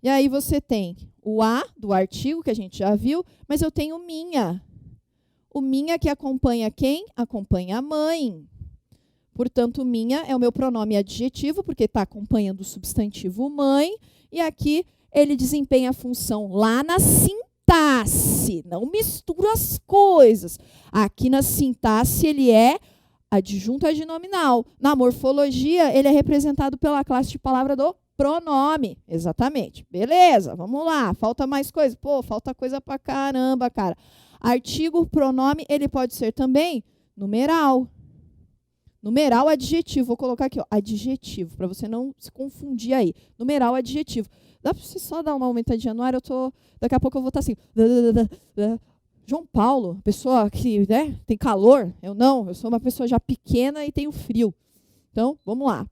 E aí você tem o a do artigo, que a gente já viu, mas eu tenho minha. O minha que acompanha quem? Acompanha a mãe. Portanto, minha é o meu pronome adjetivo, porque está acompanhando o substantivo mãe. E aqui ele desempenha a função lá na sintaxe. Não mistura as coisas. Aqui na sintaxe ele é adjunto adnominal. Na morfologia, ele é representado pela classe de palavra do pronome. Exatamente. Beleza, vamos lá. Falta mais coisa? Pô, falta coisa pra caramba, cara. Artigo, pronome, ele pode ser também numeral. Numeral, adjetivo. Vou colocar aqui, ó, adjetivo, para você não se confundir aí. Numeral, adjetivo. Dá para você só dar uma aumentadinha no ar? Daqui a pouco eu vou estar assim. João Paulo, pessoa que, né, tem calor. Eu não, eu sou uma pessoa já pequena e tenho frio. Então, vamos lá.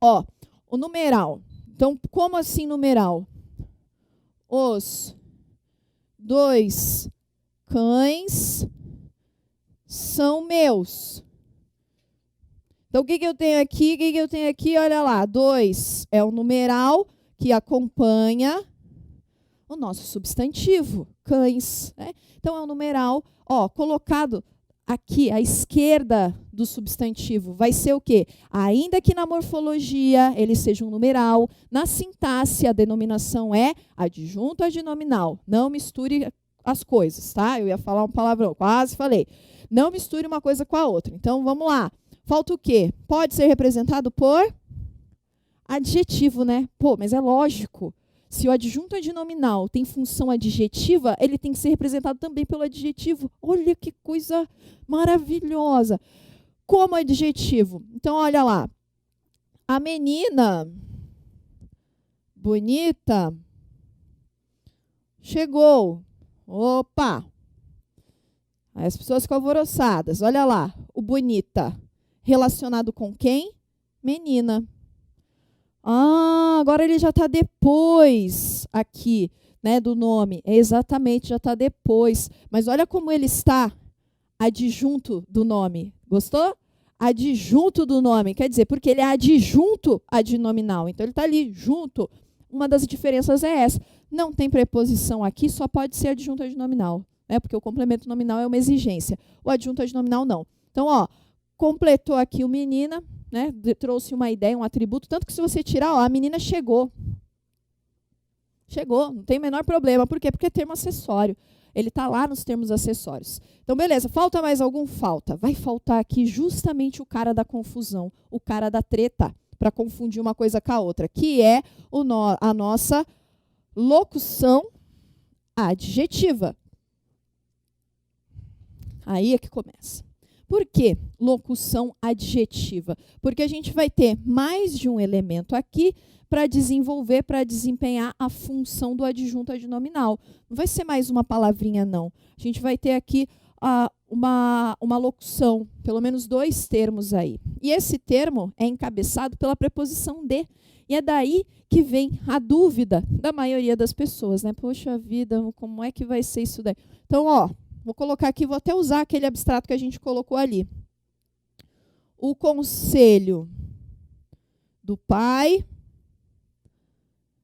Ó, o numeral. Então, como assim numeral? Os 2 cães são meus. Então, o que eu tenho aqui? O que eu tenho aqui? Olha lá, 2 é o numeral que acompanha o nosso substantivo, cães. Né? Então, é um numeral, ó, colocado aqui à esquerda do substantivo. Vai ser o quê? Ainda que na morfologia ele seja um numeral, na sintaxe a denominação é adjunto adnominal. Não misture as coisas, tá? Eu ia falar um palavrão, quase falei. Não misture uma coisa com a outra. Então, vamos lá. Falta o quê? Pode ser representado por adjetivo, né? Pô, mas é lógico. Se o adjunto adnominal tem função adjetiva, ele tem que ser representado também pelo adjetivo. Olha que coisa maravilhosa. Como adjetivo. Então, olha lá. A menina bonita chegou. Opa! Aí as pessoas ficam alvoroçadas. Olha lá. O bonita. Relacionado com quem? Menina. Ah, agora ele já está depois aqui, né, do nome. Exatamente, já está depois. Mas olha como ele está adjunto do nome. Gostou? Adjunto do nome. Quer dizer, porque ele é adjunto adnominal. Então, ele está ali, junto. Uma das diferenças é essa. Não tem preposição aqui, só pode ser adjunto adnominal. Né, porque o complemento nominal é uma exigência. O adjunto adnominal, não. Então, ó, completou aqui o menina, né? Trouxe uma ideia, um atributo, tanto que se você tirar, ó, a menina chegou. Chegou, não tem o menor problema. Por quê? Porque é termo acessório. Ele está lá nos termos acessórios. Então, beleza. Falta mais algum? Falta. Vai faltar aqui justamente o cara da confusão, o cara da treta, para confundir uma coisa com a outra, que é a nossa locução adjetiva. Aí é que começa. Por que locução adjetiva? Porque a gente vai ter mais de um elemento aqui para desenvolver, para desempenhar a função do adjunto adnominal. Não vai ser mais uma palavrinha, não. A gente vai ter aqui uma locução, pelo menos 2 termos aí. E esse termo é encabeçado pela preposição de. E é daí que vem a dúvida da maioria das pessoas, né? Poxa vida, como é que vai ser isso daí? Então, ó, vou colocar aqui, vou até usar aquele abstrato que a gente colocou ali. O conselho do pai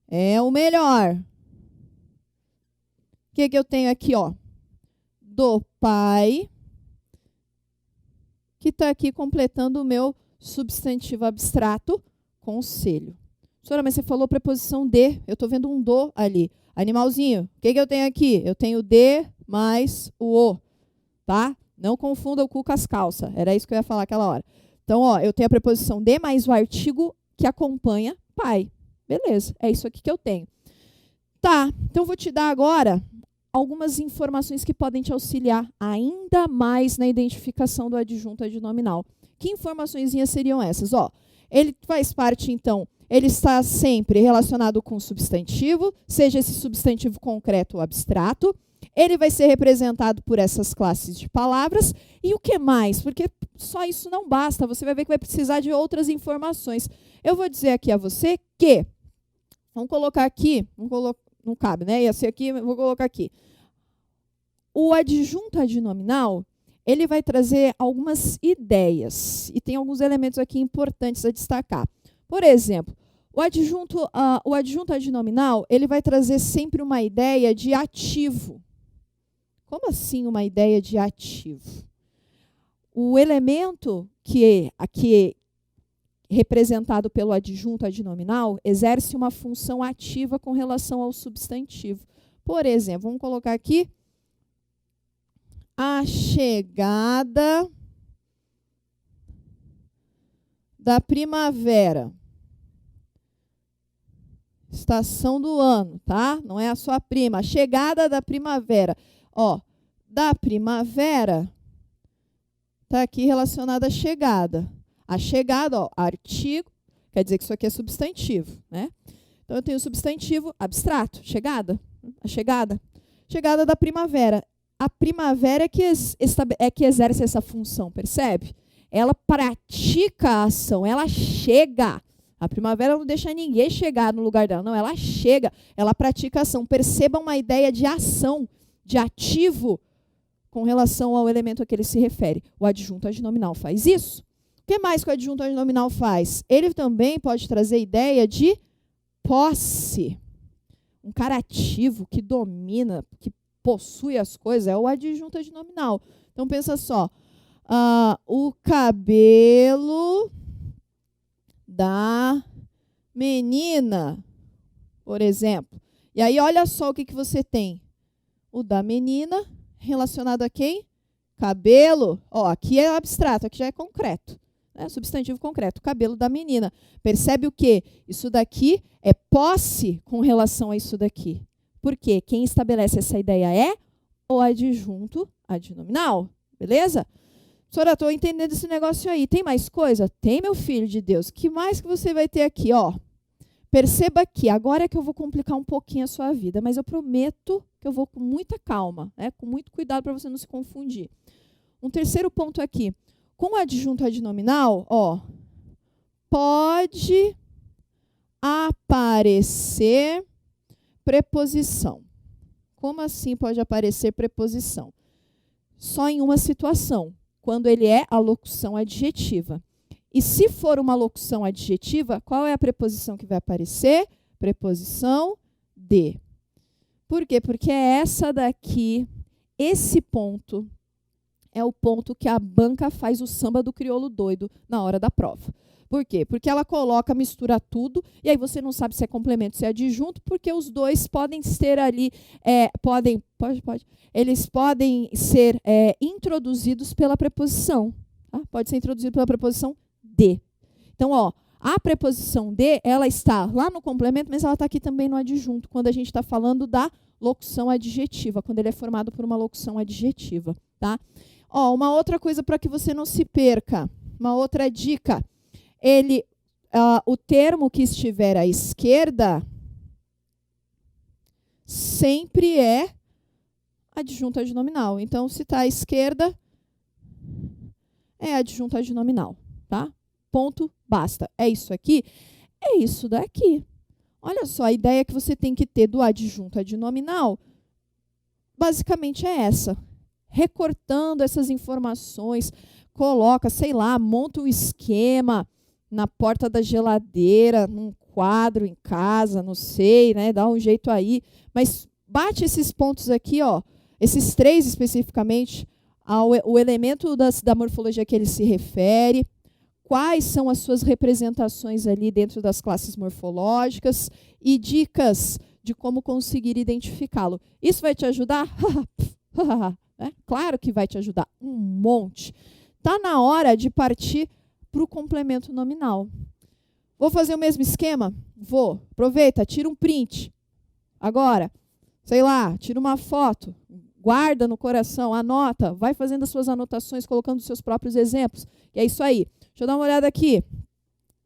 é o melhor. O que eu tenho aqui, ó? Do pai, que está aqui completando o meu substantivo abstrato, conselho. Senhora, mas você falou preposição de, eu estou vendo um do ali. Animalzinho, o que eu tenho aqui? Eu tenho de mais o, tá? Não confunda o cu com as calças. Era isso que eu ia falar aquela hora. Então, ó, eu tenho a preposição de mais o artigo que acompanha pai. Beleza, é isso aqui que eu tenho. Tá, então vou te dar agora algumas informações que podem te auxiliar ainda mais na identificação do adjunto adnominal. Que informaçõezinhas seriam essas? Ó, ele faz parte, então, ele está sempre relacionado com o substantivo, seja esse substantivo concreto ou abstrato. Ele vai ser representado por essas classes de palavras. E o que mais? Porque só isso não basta. Você vai ver que vai precisar de outras informações. Eu vou dizer aqui a você que... Vamos colocar aqui... Não cabe, né? Ia ser aqui, vou colocar aqui. O adjunto adnominal, ele vai trazer algumas ideias. E tem alguns elementos aqui importantes a destacar. Por exemplo, O adjunto adnominal, ele vai trazer sempre uma ideia de ativo. Como assim uma ideia de ativo? O elemento que é representado pelo adjunto adnominal exerce uma função ativa com relação ao substantivo. Por exemplo, vamos colocar aqui a chegada da primavera. Estação do ano, tá? Não é a sua prima. A chegada da primavera. Ó, da primavera está aqui relacionada à chegada. A chegada, ó, artigo, quer dizer que isso aqui é substantivo, né? Então, eu tenho o substantivo abstrato, chegada. A chegada. Chegada da primavera. A primavera é que exerce essa função, percebe? Ela pratica a ação, ela chega. A primavera não deixa ninguém chegar no lugar dela. Não, ela chega, ela pratica a ação. Perceba uma ideia de ação, de ativo, com relação ao elemento a que ele se refere. O adjunto adnominal faz isso. O que mais que o adjunto adnominal faz? Ele também pode trazer ideia de posse. Um cara ativo, que domina, que possui as coisas, é o adjunto adnominal. Então, pensa só. O cabelo da menina, por exemplo. E aí, olha só o que você tem. O da menina, relacionado a quem? Cabelo. Ó, aqui é abstrato, aqui já é concreto. Né? Substantivo concreto. Cabelo da menina. Percebe o quê? Isso daqui é posse com relação a isso daqui. Por quê? Quem estabelece essa ideia é o adjunto adnominal. Beleza? Senhora, estou entendendo esse negócio aí. Tem mais coisa? Tem, meu filho de Deus. Que mais que você vai ter aqui? Ó, perceba aqui. Agora é que eu vou complicar um pouquinho a sua vida, mas eu prometo que eu vou com muita calma, né? Com muito cuidado para você não se confundir. Um terceiro ponto aqui. Com o adjunto adnominal, ó, pode aparecer preposição. Como assim pode aparecer preposição? Só em uma situação. Quando ele é a locução adjetiva. E se for uma locução adjetiva, qual é a preposição que vai aparecer? Preposição de. Por quê? Porque é essa daqui, esse ponto, é o ponto que a banca faz o samba do crioulo doido na hora da prova. Por quê? Porque ela coloca, mistura tudo, e aí você não sabe se é complemento, se é adjunto, porque os dois podem ser ali, eles podem ser introduzidos pela preposição. Tá? Pode ser introduzido pela preposição de. Então, ó, a preposição de, ela está lá no complemento, mas ela está aqui também no adjunto, quando a gente está falando da locução adjetiva, quando ele é formado por uma locução adjetiva. Tá? Ó, uma outra coisa para que você não se perca, uma outra dica. O termo que estiver à esquerda sempre é adjunto adnominal. Então, se está à esquerda, é adjunto adnominal, tá? Ponto, basta. É isso aqui? É isso daqui. Olha só, a ideia que você tem que ter do adjunto adnominal, basicamente é essa. Recortando essas informações, coloca, sei lá, monta um esquema na porta da geladeira, num quadro em casa, não sei, né? Dá um jeito aí. Mas bate esses pontos aqui, ó, esses três especificamente, o elemento da morfologia que ele se refere, quais são as suas representações ali dentro das classes morfológicas e dicas de como conseguir identificá-lo. Isso vai te ajudar? Claro que vai te ajudar, um monte. Está na hora de partir para o complemento nominal. Vou fazer o mesmo esquema? Vou. Aproveita, tira um print. Agora, sei lá, tira uma foto, guarda no coração, anota, vai fazendo as suas anotações, colocando os seus próprios exemplos. E é isso aí. Deixa eu dar uma olhada aqui.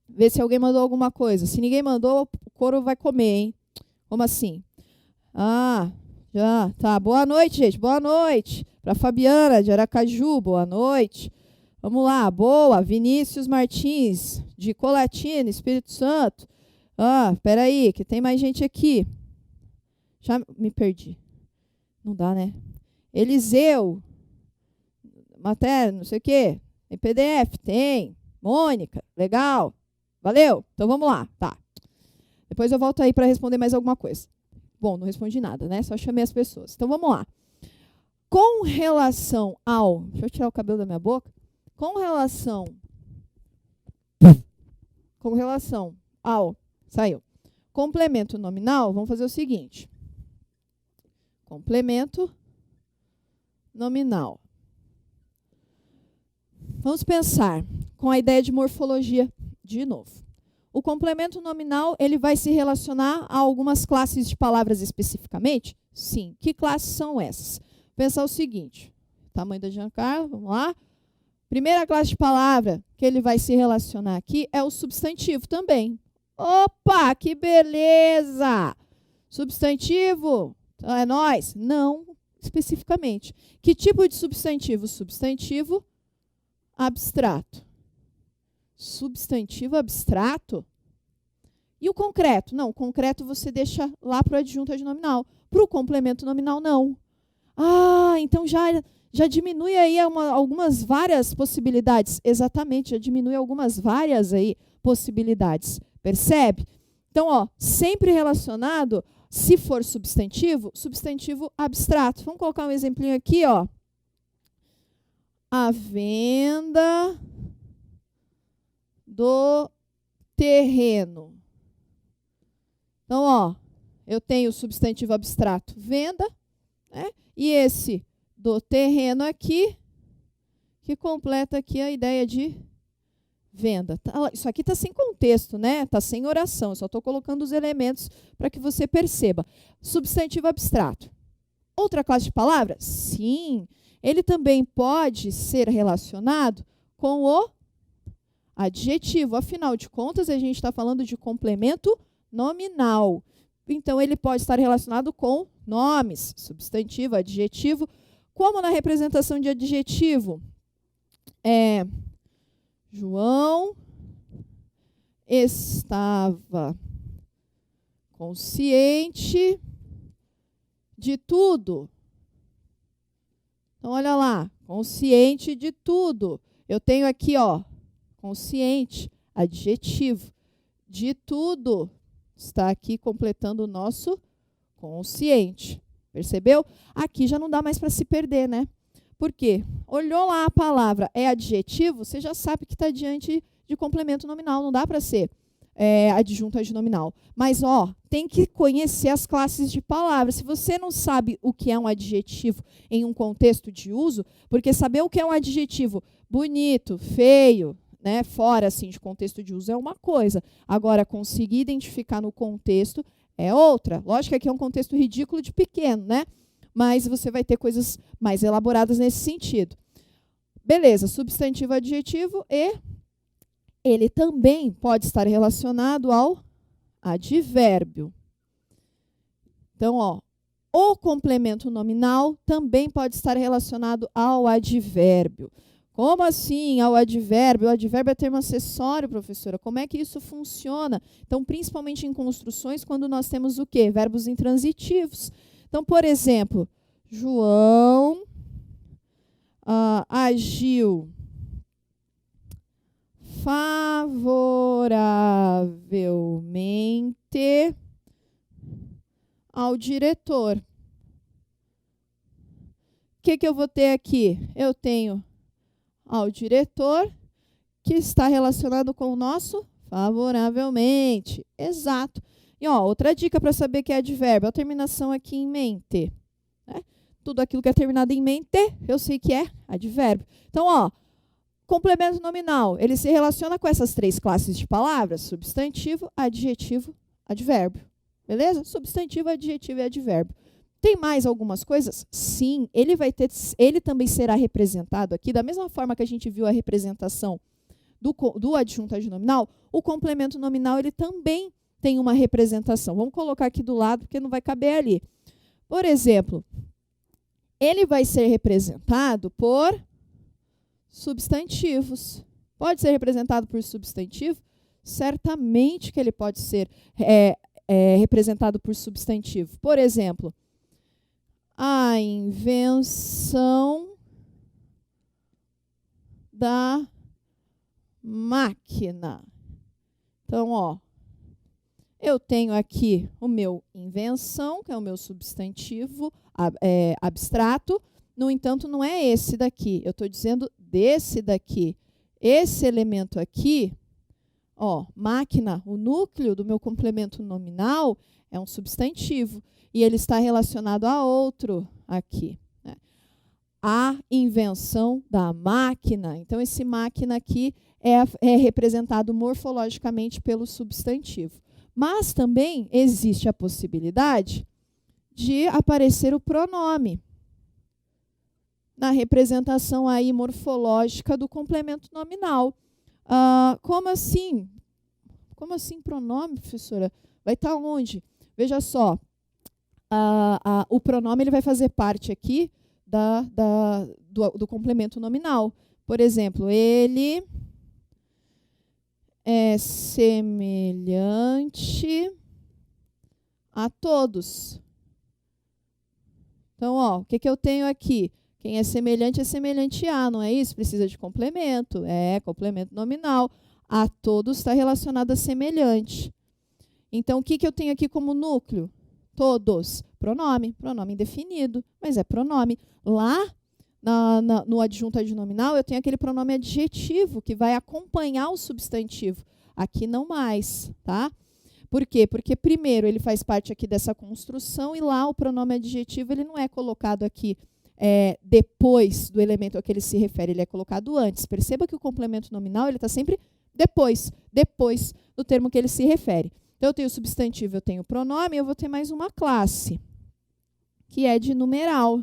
Ver se alguém mandou alguma coisa. Se ninguém mandou, o couro vai comer, hein? Como assim? Já. Tá. Boa noite, gente. Boa noite. Para Fabiana, de Aracaju, boa noite. Vamos lá, boa. Vinícius Martins, de Colatina, Espírito Santo. Peraí, que tem mais gente aqui. Já me perdi. Não dá, né? Eliseu. Matéria, não sei o quê. Tem PDF? Tem. Mônica, legal. Valeu. Então, vamos lá. Tá. Depois eu volto aí para responder mais alguma coisa. Bom, não respondi nada, né? Só chamei as pessoas. Então, vamos lá. Com relação ao... Deixa eu tirar o cabelo da minha boca. Com relação ao... Saiu. Complemento nominal, vamos fazer o seguinte. Complemento nominal. Vamos pensar com a ideia de morfologia de novo. O complemento nominal, ele vai se relacionar a algumas classes de palavras especificamente? Sim. Que classes são essas? Pensar o seguinte. Tamanho da Giancarlo, vamos lá. Primeira classe de palavra que ele vai se relacionar aqui é o substantivo também. Opa, que beleza! Substantivo, é nós? Não, especificamente. Que tipo de substantivo? Substantivo abstrato. Substantivo abstrato? E o concreto? Não, o concreto você deixa lá para o adjunto adnominal. Para o complemento nominal, não. Ah, então já diminui aí algumas várias possibilidades. Exatamente, já diminui algumas várias aí possibilidades. Percebe? Então, ó, sempre relacionado, se for substantivo, substantivo abstrato. Vamos colocar um exemplinho aqui, ó. A venda do terreno. Então, ó, eu tenho o substantivo abstrato venda, né? E esse do terreno aqui, que completa aqui a ideia de venda. Isso aqui está sem contexto, né? Está sem oração. Eu só estou colocando os elementos para que você perceba. Substantivo abstrato. Outra classe de palavras? Sim. Ele também pode ser relacionado com o adjetivo. Afinal de contas, a gente está falando de complemento nominal. Então, ele pode estar relacionado com nomes, substantivo, adjetivo. Como na representação de adjetivo? João estava consciente de tudo. Então, olha lá, consciente de tudo. Eu tenho aqui, ó, consciente, adjetivo. De tudo, está aqui completando o nosso consciente. Percebeu? Aqui já não dá mais para se perder, né? Por quê? Olhou lá a palavra é adjetivo, você já sabe que está diante de complemento nominal, não dá para ser adjunto adnominal. Mas, ó, tem que conhecer as classes de palavras. Se você não sabe o que é um adjetivo em um contexto de uso, porque saber o que é um adjetivo bonito, feio, né, fora assim, de contexto de uso é uma coisa. Agora, conseguir identificar no contexto é outra. Lógico que aqui é um contexto ridículo de pequeno, né? Mas você vai ter coisas mais elaboradas nesse sentido. Beleza, substantivo, adjetivo e ele também pode estar relacionado ao advérbio. Então, ó, o complemento nominal também pode estar relacionado ao advérbio. Como assim ao advérbio? O advérbio é termo acessório, professora. Como é que isso funciona? Então, principalmente em construções, quando nós temos o quê? Verbos intransitivos. Então, por exemplo, João agiu favoravelmente ao diretor. O que eu vou ter aqui? Eu tenho ao diretor, que está relacionado com o nosso favoravelmente. Exato. E ó, outra dica para saber que é advérbio, a terminação aqui em mente. Né? Tudo aquilo que é terminado em mente, eu sei que é advérbio. Então, ó, complemento nominal, ele se relaciona com essas três classes de palavras, substantivo, adjetivo, advérbio. Beleza? Substantivo, adjetivo e advérbio. Tem mais algumas coisas? Sim, ele também será representado aqui, da mesma forma que a gente viu a representação do adjunto adnominal, o complemento nominal ele também tem uma representação. Vamos colocar aqui do lado, porque não vai caber ali. Por exemplo, ele vai ser representado por substantivos. Pode ser representado por substantivo? Certamente que ele pode ser representado por substantivo. Por exemplo, a invenção da máquina. Então, ó, Eu tenho aqui o meu invenção, que é o meu substantivo abstrato. No entanto, não é esse daqui. Eu estou dizendo desse daqui. Esse elemento aqui, ó, máquina, o núcleo do meu complemento nominal é um substantivo. E ele está relacionado a outro aqui. Né? A invenção da máquina. Então, esse máquina aqui é representado morfologicamente pelo substantivo. Mas também existe a possibilidade de aparecer o pronome na representação aí morfológica do complemento nominal. Como assim? Como assim pronome, professora? Vai estar onde? Veja só, o pronome ele vai fazer parte aqui do complemento nominal. Por exemplo, ele é semelhante a todos. Então, ó, o que eu tenho aqui? Quem é semelhante a, não é isso? Precisa de complemento. É, complemento nominal. A todos está relacionado a semelhante. Então, o que eu tenho aqui como núcleo? Todos. Pronome indefinido, mas é pronome. Lá, no adjunto adnominal, eu tenho aquele pronome adjetivo que vai acompanhar o substantivo. Aqui não mais, tá? Por quê? Porque, primeiro, ele faz parte aqui dessa construção e lá o pronome adjetivo ele não é colocado aqui depois do elemento a que ele se refere, ele é colocado antes. Perceba que o complemento nominal ele está sempre depois do termo que ele se refere. Então, eu tenho o substantivo, eu tenho o pronome, eu vou ter mais uma classe, que é de numeral.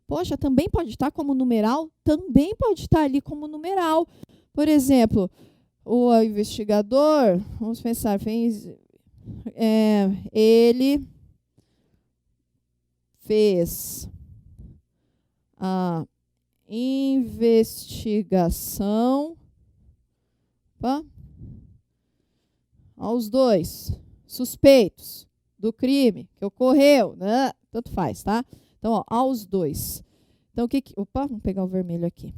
Poxa, também pode estar como numeral? Também pode estar ali como numeral. Por exemplo, o investigador, vamos pensar, ele fez a investigação aos 2 suspeitos do crime que ocorreu, né? Tanto faz, tá? Então, ó, aos 2. Então, vamos pegar o vermelho aqui.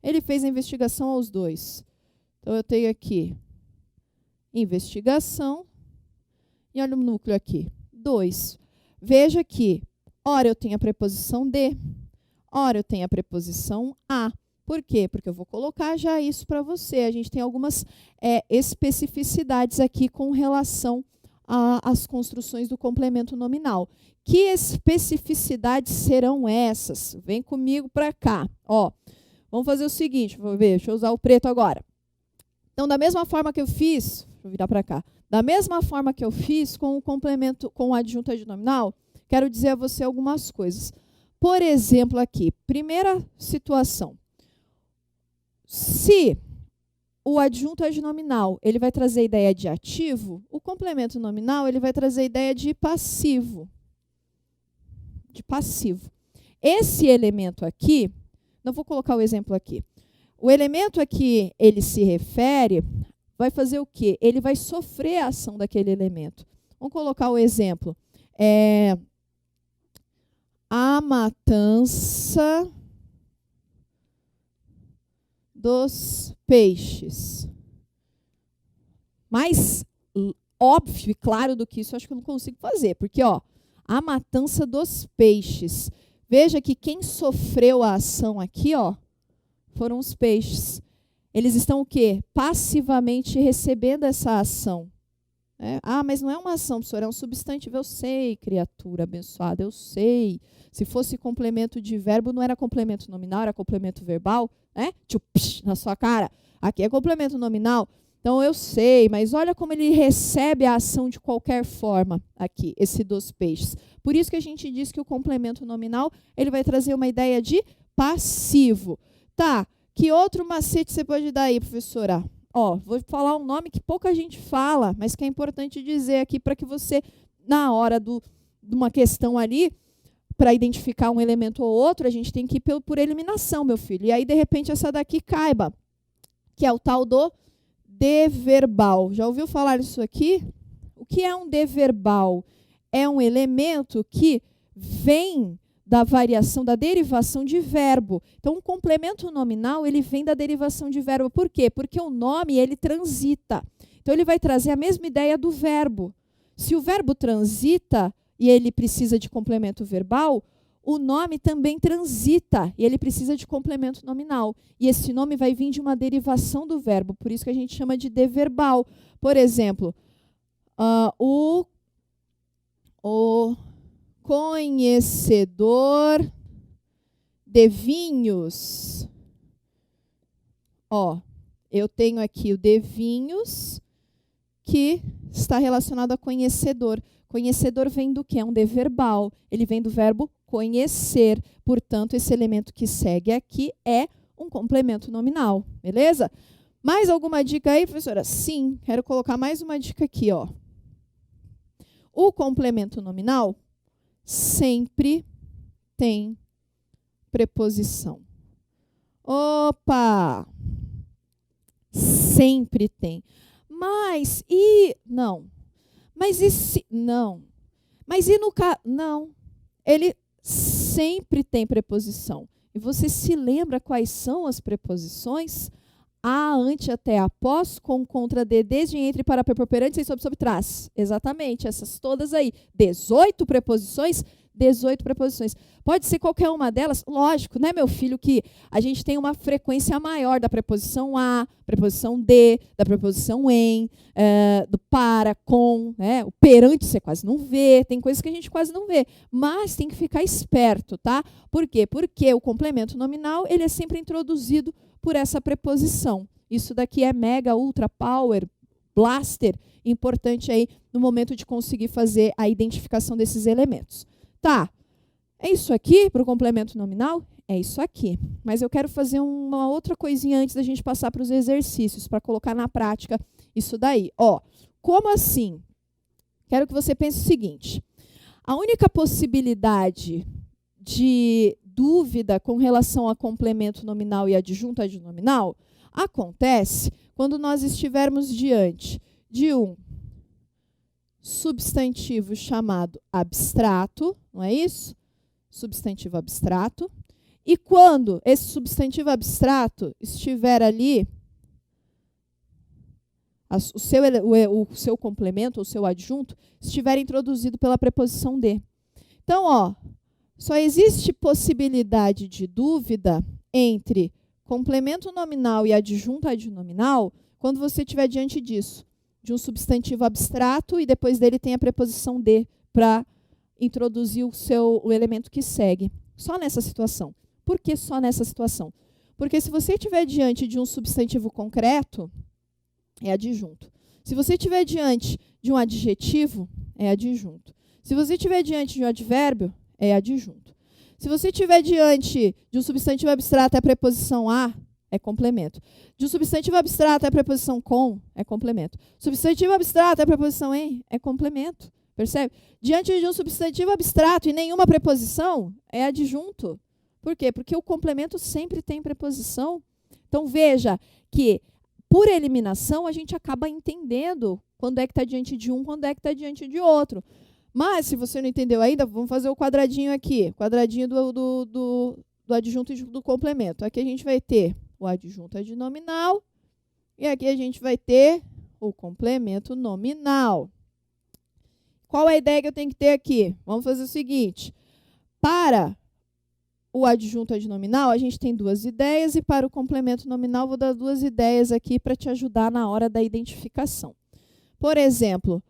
Ele fez a investigação aos 2. Então, eu tenho aqui investigação e olha o núcleo aqui, 2. Veja que, ora eu tenho a preposição de, ora eu tenho a preposição a. Por quê? Porque eu vou colocar já isso para você. A gente tem algumas especificidades aqui com relação às construções do complemento nominal. Que especificidades serão essas? Vem comigo para cá. Ó, vamos fazer o seguinte, deixa eu usar o preto agora. Então, da mesma forma que eu fiz, vou virar para cá, da mesma forma que eu fiz com o complemento, com o adjunto adnominal, quero dizer a você algumas coisas. Por exemplo, aqui, primeira situação. Se o adjunto adnominal ele vai trazer a ideia de ativo, o complemento nominal ele vai trazer a ideia de passivo. Esse elemento aqui, não vou colocar o exemplo aqui. O elemento a que ele se refere vai fazer o quê? Ele vai sofrer a ação daquele elemento. Vamos colocar o exemplo. A matança dos peixes. Mais óbvio e claro do que isso, acho que eu não consigo fazer. Porque, ó, a matança dos peixes. Veja que quem sofreu a ação aqui, ó, foram os peixes. Eles estão o quê? Passivamente recebendo essa ação. Mas não é uma ação, professor, é um substantivo. Eu sei, criatura abençoada, eu sei. Se fosse complemento de verbo, não era complemento nominal, era complemento verbal, né? Na sua cara. Aqui é complemento nominal. Então, eu sei, mas olha como ele recebe a ação de qualquer forma aqui, esse dos peixes. Por isso que a gente diz que o complemento nominal ele vai trazer uma ideia de passivo. Tá, que outro macete você pode dar aí, professora? Ó, vou falar um nome que pouca gente fala, mas que é importante dizer aqui para que você, na hora de uma questão ali, para identificar um elemento ou outro, a gente tem que ir por eliminação, meu filho. E aí, de repente, essa daqui caiba, que é o tal do deverbal. Já ouviu falar isso aqui? O que é um deverbal? É um elemento que vem da variação, da derivação de verbo. Então, um complemento nominal, ele vem da derivação de verbo. Por quê? Porque o nome, ele transita. Então, ele vai trazer a mesma ideia do verbo. Se o verbo transita e ele precisa de complemento verbal, o nome também transita e ele precisa de complemento nominal. E esse nome vai vir de uma derivação do verbo, por isso que a gente chama de deverbal. Por exemplo, o conhecedor de vinhos. Eu tenho aqui o de vinhos, que está relacionado a conhecedor. Conhecedor vem do quê? É um deverbal. Ele vem do verbo conhecer. Portanto, esse elemento que segue aqui é um complemento nominal. Beleza? Mais alguma dica aí, professora? Sim, quero colocar mais uma dica aqui. O complemento nominal sempre tem preposição. Opa! Sempre tem. Mas e não? Mas e se não? Mas e no caso? Não. Ele sempre tem preposição. E você se lembra quais são as preposições? A, ante, até, após, com, contra, de, desde, entre, para, per, por, perante, sem, sob, trás. Exatamente, essas todas aí. 18 preposições. 18 preposições. Pode ser qualquer uma delas, lógico, né, meu filho, que a gente tem uma frequência maior da preposição a, preposição de, da preposição em, do para, com, né? O perante você quase não vê, tem coisas que a gente quase não vê, mas tem que ficar esperto, tá? Por quê? Porque o complemento nominal, ele é sempre introduzido por essa preposição. Isso daqui é mega, ultra, power, blaster, importante aí no momento de conseguir fazer a identificação desses elementos. Tá, é isso aqui para o complemento nominal? É isso aqui. Mas eu quero fazer uma outra coisinha antes da gente passar para os exercícios, para colocar na prática isso daí. Como assim? Quero que você pense o seguinte. A única possibilidade de dúvida com relação a complemento nominal e adjunto adnominal acontece quando nós estivermos diante de um substantivo chamado abstrato, não é isso? Substantivo abstrato. E quando esse substantivo abstrato estiver ali, o seu complemento, o seu adjunto, estiver introduzido pela preposição de. Então, só existe possibilidade de dúvida entre complemento nominal e adjunto adnominal quando você estiver diante disso, de um substantivo abstrato e depois dele tem a preposição de para introduzir o elemento que segue. Só nessa situação. Por que só nessa situação? Porque se você estiver diante de um substantivo concreto, é adjunto. Se você estiver diante de um adjetivo, é adjunto. Se você estiver diante de um advérbio, é adjunto. Se você estiver diante de um substantivo abstrato, é a preposição a, é complemento. De um substantivo abstrato, é a preposição com, é complemento. Substantivo abstrato, é a preposição em, é complemento. Percebe? Diante de um substantivo abstrato e nenhuma preposição, é adjunto. Por quê? Porque o complemento sempre tem preposição. Então, veja que, por eliminação, a gente acaba entendendo quando é que está diante de um, quando é que está diante de outro. Mas, se você não entendeu ainda, vamos fazer o quadradinho aqui. Quadradinho do adjunto e do complemento. Aqui a gente vai ter o adjunto adnominal e aqui a gente vai ter o complemento nominal. Qual é a ideia que eu tenho que ter aqui? Vamos fazer o seguinte. Para o adjunto adnominal, a gente tem duas ideias e para o complemento nominal, vou dar duas ideias aqui para te ajudar na hora da identificação. Por exemplo,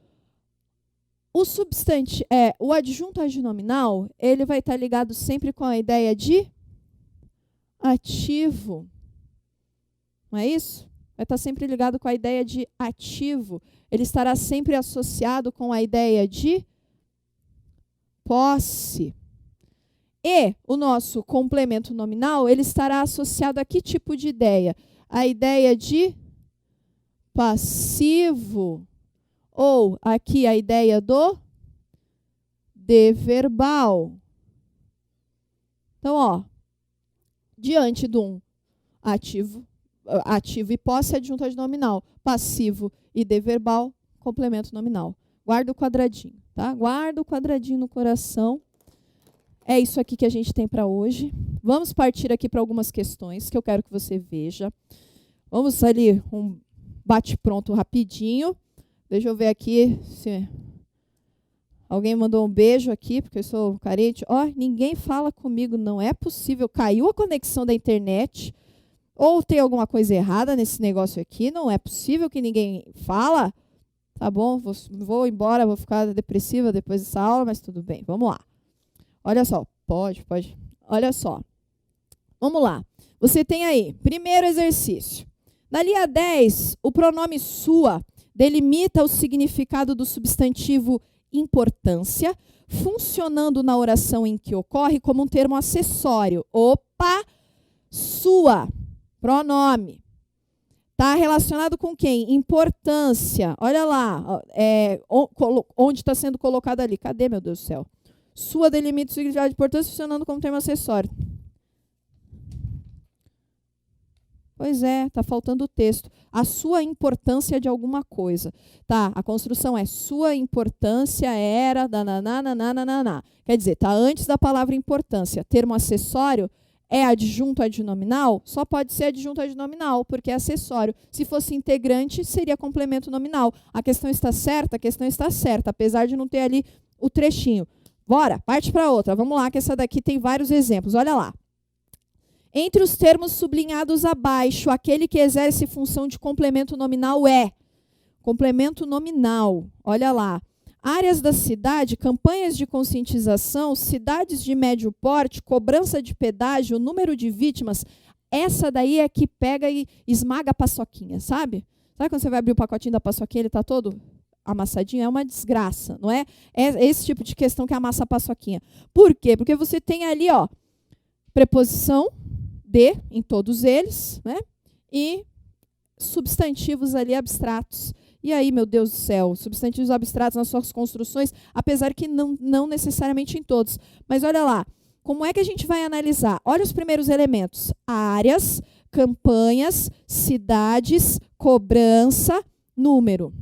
o adjunto adnominal, ele vai estar ligado sempre com a ideia de ativo. Não é isso? Vai estar sempre ligado com a ideia de ativo. Ele estará sempre associado com a ideia de posse. E o nosso complemento nominal, ele estará associado a que tipo de ideia? A ideia de passivo. Ou aqui a ideia do deverbal. Então, diante de um ativo e posse, adjunto adnominal. Passivo e deverbal, complemento nominal. Guarda o quadradinho, tá? Guarda o quadradinho no coração. É isso aqui que a gente tem para hoje. Vamos partir aqui para algumas questões que eu quero que você veja. Vamos ali, um bate-pronto rapidinho. Deixa eu ver aqui se Alguém mandou um beijo aqui, porque eu sou carente. Ó, ninguém fala comigo, não é possível. Caiu a conexão da internet. Ou tem alguma coisa errada nesse negócio aqui. Não é possível que ninguém fala. Tá bom, vou embora, vou ficar depressiva depois dessa aula, mas tudo bem. Vamos lá. Olha só, pode. Olha só. Vamos lá. Você tem aí, primeiro exercício. Na linha 10, o pronome sua delimita o significado do substantivo importância, funcionando na oração em que ocorre como um termo acessório. Opa! Sua. Pronome. Está relacionado com quem? Importância. Olha lá. Onde está sendo colocado ali. Cadê, meu Deus do céu? Sua delimita o significado de importância, funcionando como termo acessório. Pois é, está faltando o texto. A sua importância de alguma coisa. Tá, a construção é sua importância era... Nananana. Quer dizer, está antes da palavra importância. Termo acessório é adjunto adnominal? Só pode ser adjunto adnominal, porque é acessório. Se fosse integrante, seria complemento nominal. A questão está certa? A questão está certa, apesar de não ter ali o trechinho. Bora, parte para outra. Vamos lá, que essa daqui tem vários exemplos. Olha lá. Entre os termos sublinhados abaixo, aquele que exerce função de complemento nominal é complemento nominal. Olha lá. Áreas da cidade, campanhas de conscientização, cidades de médio porte, cobrança de pedágio, número de vítimas. Essa daí é que pega e esmaga a paçoquinha, sabe? Sabe quando você vai abrir o pacotinho da paçoquinha, ele está todo amassadinho? É uma desgraça, não é? É esse tipo de questão que amassa a paçoquinha. Por quê? Porque você tem ali, ó, preposição de em todos eles, né? E substantivos ali abstratos. E aí, meu Deus do céu, substantivos abstratos nas suas construções, apesar que não necessariamente em todos. Mas olha lá, como é que a gente vai analisar? Olha os primeiros elementos. Áreas, campanhas, cidades, cobrança, número.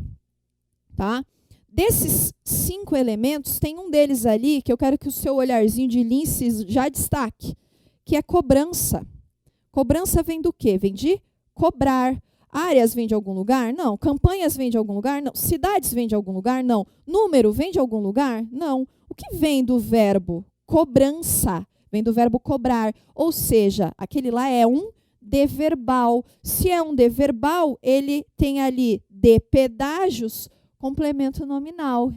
Tá? Desses 5 elementos, tem um deles ali que eu quero que o seu olharzinho de lince já destaque, que é cobrança. Cobrança vem do quê? Vem de cobrar. Áreas vem de algum lugar? Não. Campanhas vem de algum lugar? Não. Cidades vem de algum lugar? Não. Número vem de algum lugar? Não. O que vem do verbo cobrança? Vem do verbo cobrar. Ou seja, aquele lá é um deverbal. Se é um deverbal, ele tem ali de pedágios, complemento nominal.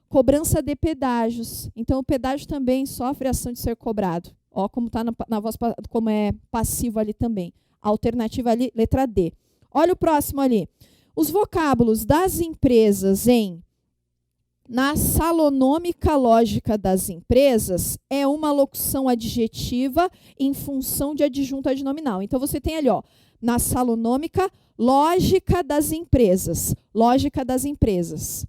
Cobrança de pedágios. Então, o pedágio também sofre a ação de ser cobrado. Ó, como está na voz, como é passivo ali também. A alternativa ali, letra D. Olha o próximo ali. Os vocábulos das empresas na salonômica lógica das empresas é uma locução adjetiva em função de adjunto adnominal. Então, você tem ali, ó, na salonômica lógica das empresas. Lógica das empresas.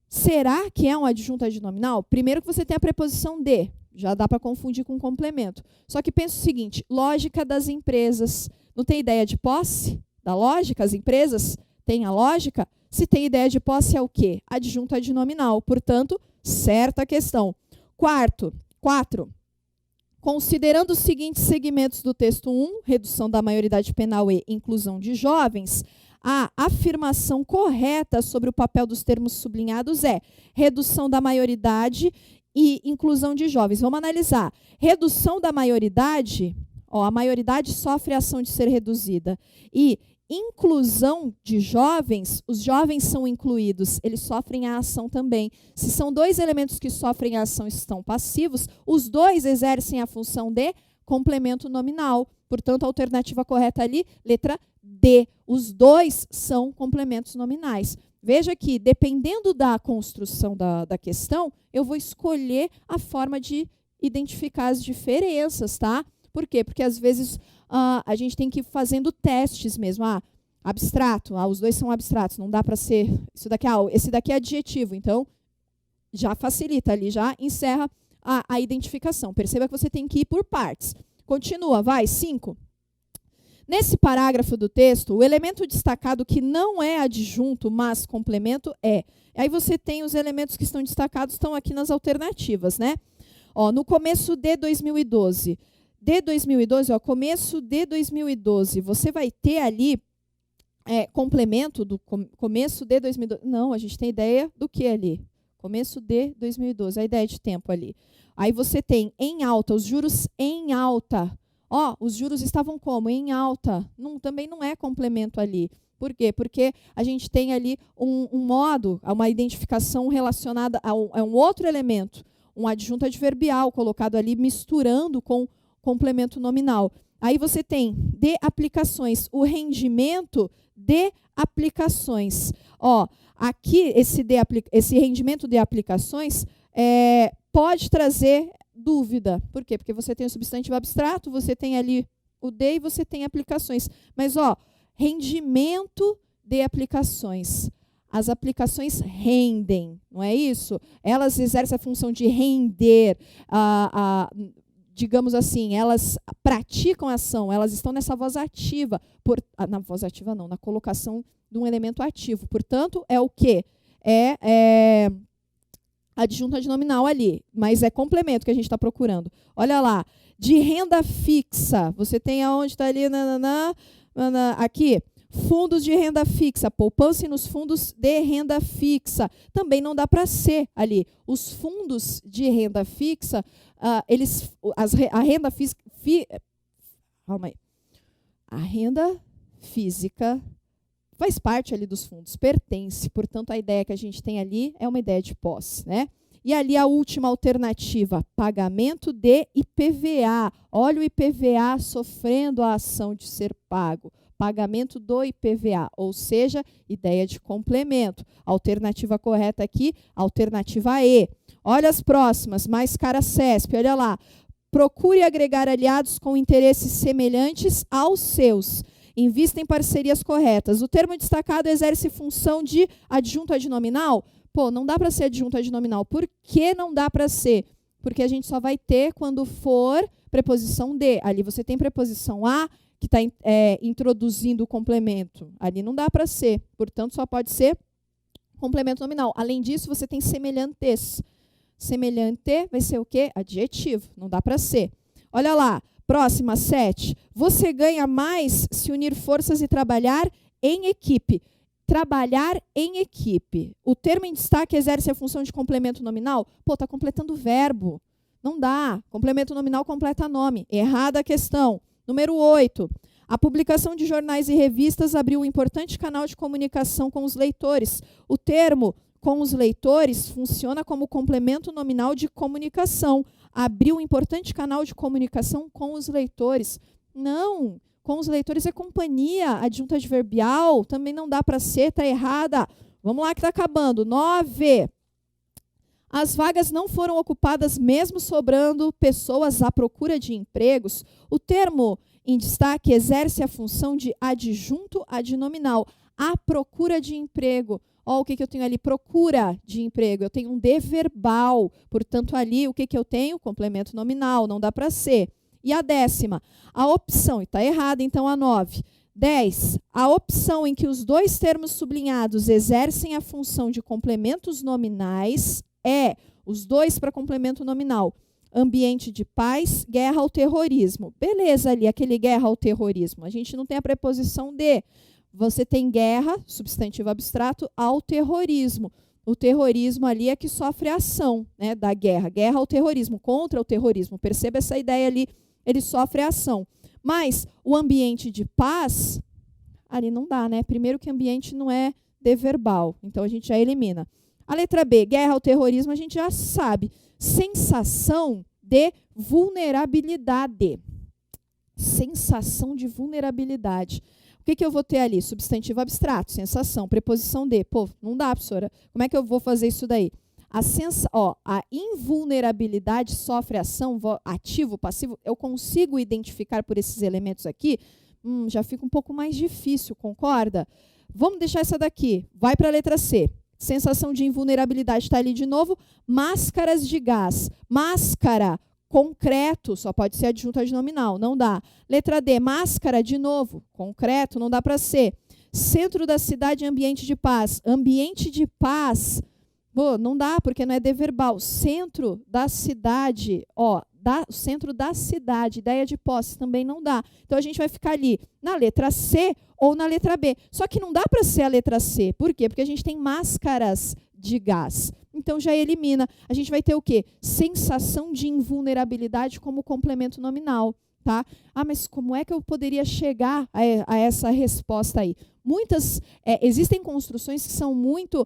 Será que é um adjunto adnominal? Primeiro que você tem a preposição de. Já dá para confundir com complemento. Só que pensa o seguinte, lógica das empresas. Não tem ideia de posse da lógica? As empresas têm a lógica? Se tem ideia de posse, é o quê? Adjunto adnominal. Portanto, certa questão. 4. Considerando os seguintes segmentos do texto 1, redução da maioridade penal e inclusão de jovens, a afirmação correta sobre o papel dos termos sublinhados é redução da maioridade e inclusão de jovens. Vamos analisar. Redução da maioridade, a maioridade sofre a ação de ser reduzida. E inclusão de jovens, os jovens são incluídos, eles sofrem a ação também. Se são 2 elementos que sofrem a ação e estão passivos, os 2 exercem a função de complemento nominal. Portanto, a alternativa correta ali, letra D. Os 2 são complementos nominais. Veja que, dependendo da construção da questão, eu vou escolher a forma de identificar as diferenças, tá? Por quê? Porque, às vezes, a gente tem que ir fazendo testes mesmo. Abstrato, os 2 são abstratos, não dá para ser... esse daqui é adjetivo, então, já facilita ali, já encerra a identificação. Perceba que você tem que ir por partes. Continua, vai, 5. Nesse parágrafo do texto, o elemento destacado que não é adjunto, mas complemento é. Aí você tem os elementos que estão destacados, estão aqui nas alternativas, né? Ó, no começo de 2012. Começo de 2012. Você vai ter ali complemento do começo de 2012. Não, a gente tem ideia do que ali? começo de 2012, a ideia de tempo ali. Aí você tem em alta, os juros em alta. Os juros estavam como? Em alta. Também não é complemento ali. Por quê? Porque a gente tem ali um modo, uma identificação relacionada a um outro elemento, um adjunto adverbial colocado ali, misturando com complemento nominal. Aí você tem de aplicações, o rendimento de aplicações. Aqui, esse rendimento de aplicações pode trazer dúvida. Por quê? Porque você tem o substantivo abstrato, você tem ali o de e você tem aplicações. Mas, rendimento de aplicações. As aplicações rendem, não é isso? Elas exercem a função de render, digamos assim, elas praticam a ação, elas estão nessa voz ativa, na voz ativa não, na colocação de um elemento ativo. Portanto, é o quê? É adjunta de nominal ali, mas é complemento que a gente está procurando. Olha lá, de renda fixa, você tem aonde está ali, aqui, fundos de renda fixa, poupança nos fundos de renda fixa. Também não dá para ser ali. Os fundos de renda fixa, a renda a renda física faz parte ali dos fundos, pertence. Portanto, a ideia que a gente tem ali é uma ideia de posse, né? E ali a última alternativa, pagamento de IPVA. Olha o IPVA sofrendo a ação de ser pago. Pagamento do IPVA, ou seja, ideia de complemento. Alternativa correta aqui, alternativa E. Olha as próximas, mais cara CESP, olha lá. Procure agregar aliados com interesses semelhantes aos seus. Invista em parcerias corretas. O termo destacado exerce função de adjunto adnominal? Não dá para ser adjunto adnominal. Por que não dá para ser? Porque a gente só vai ter quando for preposição de. Ali você tem preposição a, que está introduzindo o complemento. Ali não dá para ser. Portanto, só pode ser complemento nominal. Além disso, você tem semelhantes. Semelhante vai ser o quê? Adjetivo. Não dá para ser. Olha lá. Próxima, 7. Você ganha mais se unir forças e trabalhar em equipe. Trabalhar em equipe. O termo em destaque exerce a função de complemento nominal? Está completando o verbo. Não dá. Complemento nominal completa nome. Errada a questão. Número 8. A publicação de jornais e revistas abriu um importante canal de comunicação com os leitores. O termo com os leitores funciona como complemento nominal de comunicação. Abriu um importante canal de comunicação com os leitores. Não, com os leitores é companhia, adjunta adverbial, também não dá para ser, está errada. Vamos lá que está acabando. 9. As vagas não foram ocupadas mesmo sobrando pessoas à procura de empregos. O termo em destaque exerce a função de adjunto adnominal. À procura de emprego. O que eu tenho ali? Procura de emprego. Eu tenho um de verbal. Portanto, ali, o que eu tenho? Complemento nominal. Não dá para ser. E a 10ª, a opção, e está errada, então a 9. 10, a opção em que os dois termos sublinhados exercem a função de complementos nominais é, os dois para complemento nominal, ambiente de paz, guerra ao terrorismo. Beleza ali, aquele guerra ao terrorismo. A gente não tem a preposição de. Você tem guerra, substantivo abstrato, ao terrorismo. O terrorismo ali é que sofre a ação, né, da guerra. Guerra ao terrorismo, contra o terrorismo. Perceba essa ideia ali, ele sofre a ação. Mas o ambiente de paz, ali não dá, né? Primeiro que ambiente não é de verbal, então a gente já elimina. A letra B, guerra ao terrorismo, a gente já sabe. Sensação de vulnerabilidade. Sensação de vulnerabilidade. O que eu vou ter ali? Substantivo abstrato, sensação, preposição de. Não dá, professora. Como é que eu vou fazer isso daí? A invulnerabilidade sofre ação, ativo, passivo, eu consigo identificar por esses elementos aqui, já fica um pouco mais difícil, concorda? Vamos deixar essa daqui, vai para a letra C. Sensação de invulnerabilidade está ali de novo. Máscaras de gás. Máscara, concreto, só pode ser adjunto adnominal, não dá. Letra D, máscara, de novo, concreto, não dá para ser. Centro da cidade, ambiente de paz. Ambiente de paz, não dá, porque não é de verbal. Centro da cidade, centro da cidade, ideia de posse, também não dá. Então, a gente vai ficar ali na letra C ou na letra B. Só que não dá para ser a letra C. Por quê? Porque a gente tem máscaras de gás. Então, já elimina. A gente vai ter o quê? Sensação de invulnerabilidade como complemento nominal. Tá? Ah, mas como é que eu poderia chegar a essa resposta aí? Existem construções que são muito...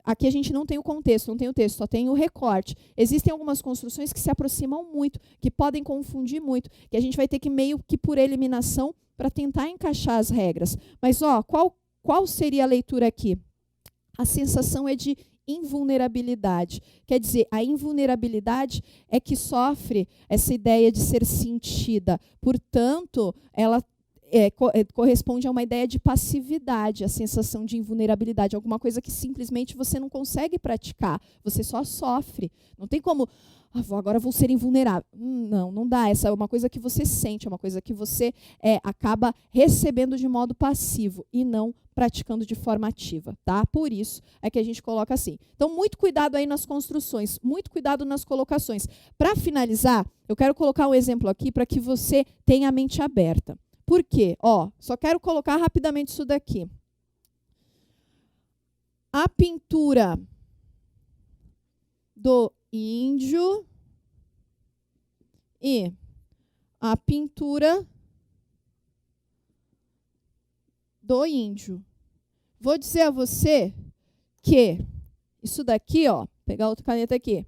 aqui a gente não tem o contexto, não tem o texto, só tem o recorte. Existem algumas construções que se aproximam muito, que podem confundir muito, que a gente vai ter que meio que por eliminação para tentar encaixar as regras. Mas qual seria a leitura aqui? A sensação é de invulnerabilidade. Quer dizer, a invulnerabilidade é que sofre essa ideia de ser sentida. Portanto, ela corresponde a uma ideia de passividade, a sensação de invulnerabilidade, alguma coisa que simplesmente você não consegue praticar, você só sofre. Não tem como, agora vou ser invulnerável. Não dá. Essa é uma coisa que você sente, é uma coisa que você acaba recebendo de modo passivo e não praticando de forma ativa, tá? Por isso é que a gente coloca assim. Então, muito cuidado aí nas construções, muito cuidado nas colocações. Para finalizar, eu quero colocar um exemplo aqui para que você tenha a mente aberta. Por quê? Só quero colocar rapidamente isso daqui. A pintura do índio e a pintura do índio. Vou dizer a você que isso daqui, pegar outra caneta aqui.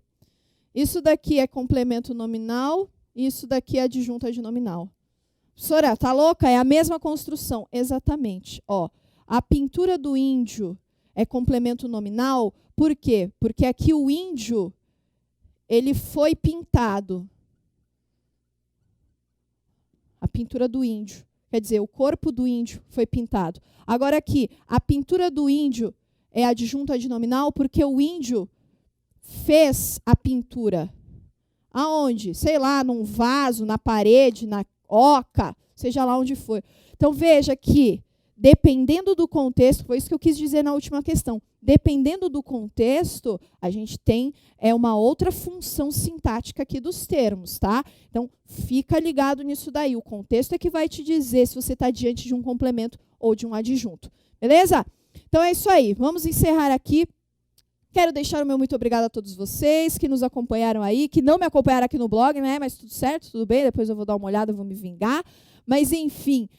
Isso daqui é complemento nominal, isso daqui é adjunto adnominal. Professora, tá louca? É a mesma construção. Exatamente. A pintura do índio é complemento nominal, por quê? Porque aqui o índio, ele foi pintado. A pintura do índio. Quer dizer, o corpo do índio foi pintado. Agora aqui, a pintura do índio é adjunto adnominal porque o índio fez a pintura. Aonde? Sei lá, num vaso, na parede, na oca, seja lá onde for. Então, veja que, dependendo do contexto, foi isso que eu quis dizer na última questão, dependendo do contexto, a gente tem uma outra função sintática aqui dos termos, tá? Então, fica ligado nisso daí. O contexto é que vai te dizer se você está diante de um complemento ou de um adjunto. Beleza? Então, é isso aí. Vamos encerrar aqui. Quero deixar o meu muito obrigado a todos vocês que nos acompanharam aí, que não me acompanharam aqui no blog, né? Mas tudo certo, tudo bem. Depois eu vou dar uma olhada, vou me vingar. Mas, enfim...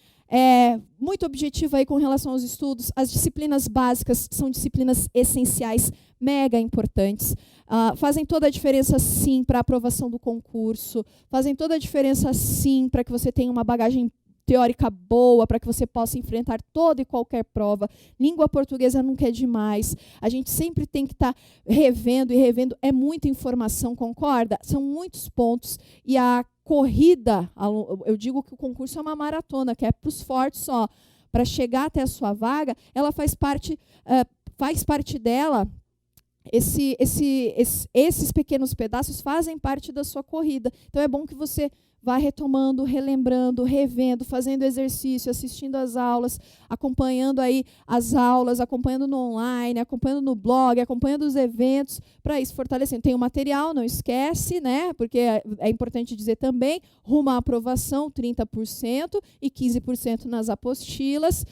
muito objetivo aí com relação aos estudos. As disciplinas básicas são disciplinas essenciais, mega importantes. Fazem toda a diferença, sim, para a aprovação do concurso. Fazem toda a diferença, sim, para que você tenha uma bagagem teórica boa, para que você possa enfrentar toda e qualquer prova. Língua portuguesa nunca é demais. A gente sempre tem que estar revendo e revendo. É muita informação, concorda? São muitos pontos. E a corrida, eu digo que o concurso é uma maratona, que é para os fortes só. Para chegar até a sua vaga, ela faz parte dela, esses pequenos pedaços fazem parte da sua corrida. Então, é bom que você vá retomando, relembrando, revendo, fazendo exercício, assistindo às aulas, acompanhando aí as aulas, acompanhando no online, acompanhando no blog, acompanhando os eventos, para isso fortalecendo. Tem o material, não esquece, né? Porque é importante dizer também, rumo à aprovação, 30% e 15% nas apostilas,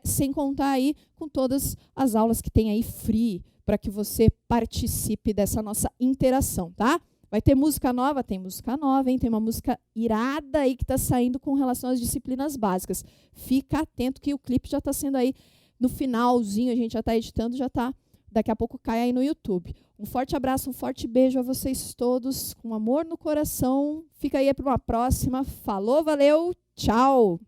sem contar aí com todas as aulas que tem aí free, para que você participe dessa nossa interação, tá? Vai ter música nova? Tem música nova, hein? Tem uma música irada aí que está saindo com relação às disciplinas básicas. Fica atento que o clipe já está sendo aí no finalzinho, a gente já está editando, já está, daqui a pouco cai aí no YouTube. Um forte abraço, um forte beijo a vocês todos, com amor no coração. Fica aí para uma próxima. Falou, valeu, tchau!